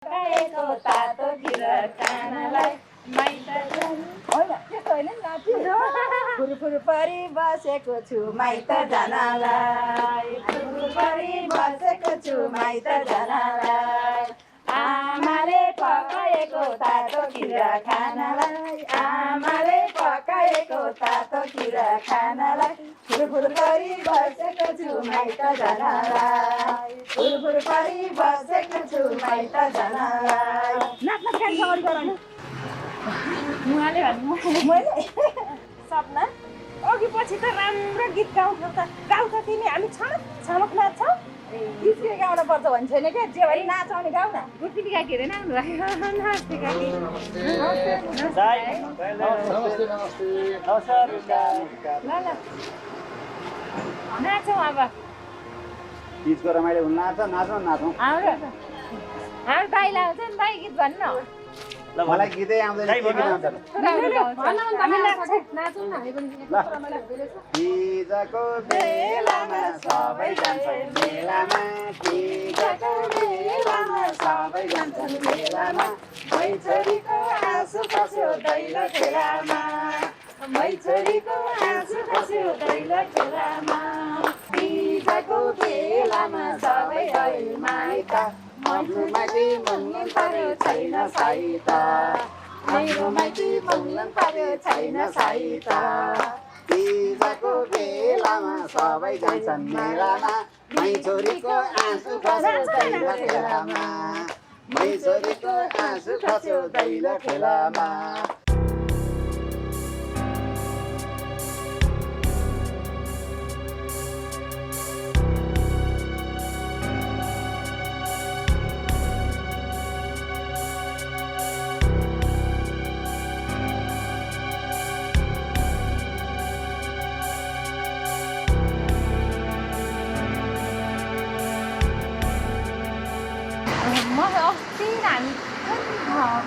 पकाएको तातो खिर खानलाई माइत होइन त्यस्तो होइन नि नाति फुरफुर परि बसेको छु माइत जानलाई फुरफुर परि बसेको छु माइत जानलाई आमाले पकाएको तातो खिर खानलाई आमाले पकाएको तातो खिर खानलाई फुरफुर परि बसेको छु माइत जानलाई फुरफुर परि बसेको छु माइत जानलाई नाच्न गाडी अगाडि गर नि मुहाले भन्नु मैले सपना अघि पछि त राम्रो गीत गाउँथ्यौ त गाउँ त तिमी हामी छमक नाच्छौ गीत के गाउन पर्छ भन्छ छैन क्या जे भए नाचाउने गाउँ न गुटपिटी काकी हेरेन आउनु भयो नमस्ते काकी ल ल नाचौँ अब गीतको रमाइलो हुन नाचौँ हाम्रो दाइला आउँछ नि दाइ गीत भन्नु ल मलाई गीतै आउँदैन के गाउँछ हिजोको बेलामा सबै जान्छन् मेलामा हिजोको बेलामा सबै जान्छन् मेलामा मैछोरीको आँसु खस्यो दैलो खेलामा मैछोरीको आँसु खस्यो दैलो खेलामा हिजोको बेलामा सबै गए माइत आफ्नो माइती मङ्गन पर्यो छैन साइता मेरो माइती मङ्गन पर्यो छैन साइता हिजोको बेलामा सबै जान्छन् मेलामा मैछोरीको आँसु खस्यो दैलो खेलामा मैछोरीको आँसु खस्यो दैलो खेलामा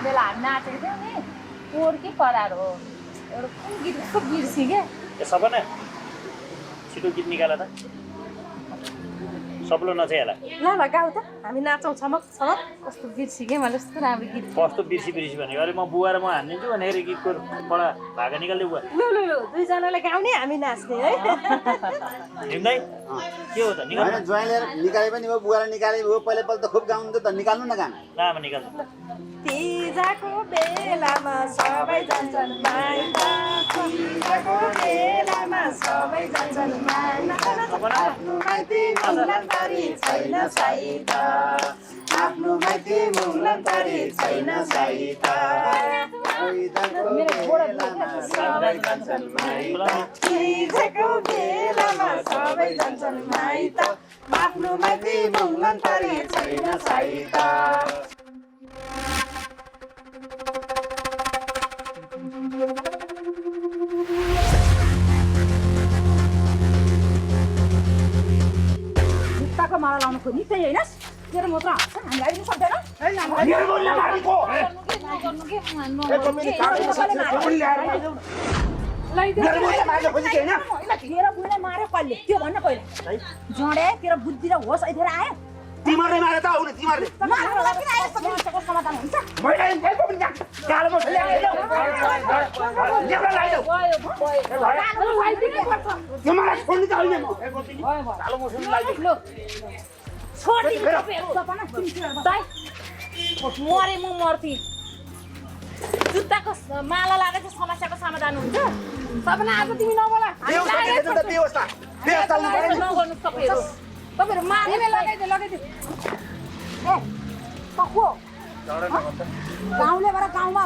बेला हामी नाचेको थियौँ नि पोहोरकै करार हो एउटा कुन गीत कस्तो बिर्सी क्या सपना छिटो गीत निकाल त सबलो नचाहिहाल ल ल गाउँ त हामी नाचौँ छमक कस्तो बिर्सी क्या मैले कस्तो राम्रो गीत कस्तो बिर्सी भनेको अरे म बुवा र म हानिदिन्छु भनेर गीतको बडा भागा निकाल्दै बुवा ल दुईजनालाई गाउने हामी नाच्ने है हिँड्दै के हो त निकाल ज्वाइँले निकाले पनि हो बुवाले निकाले हो पहिला त खुब गाउनु त निकाल्नु न गाना लामा निकाल्नु तिजाको बेलामा सबै जान्छन् माइत तिजाको बेलामा सबै जान्छन् माइत आफ्नो माइती मुङ्गन परी छैन साइत आफ्नो माइती मुङ्गन परी छैन साइत सबै जान्छन् माइत तिजाको बेलामा सबै जान्छन् माइत आफ्नो माइती मुङ्गन परी छैन साइत जुत्ताको माला लाउनु खोज्ने त्यही होइन तेरो मात्र हाँस्छ हामी आइदिनु सक्दैन तेरो बुढीलाई मार्यो कहिले त्यो भन्न पहिला जडे तेरो बुद्धि र होस यतिखेर आयो तिमीहरूले मारे त आउने तिमीहरूले समाधान हुन्छ तिमीलाई छोड्नु त होइन मरे म मर्थेँ जुत्ताको माला लागेको समस्याको समाधान हुन्छ सपना आज तिमी नबोला नगर्नु तपाईँहरू मार्ने लगाइदियो ए पक्को गाउँलेबाट गाउँमा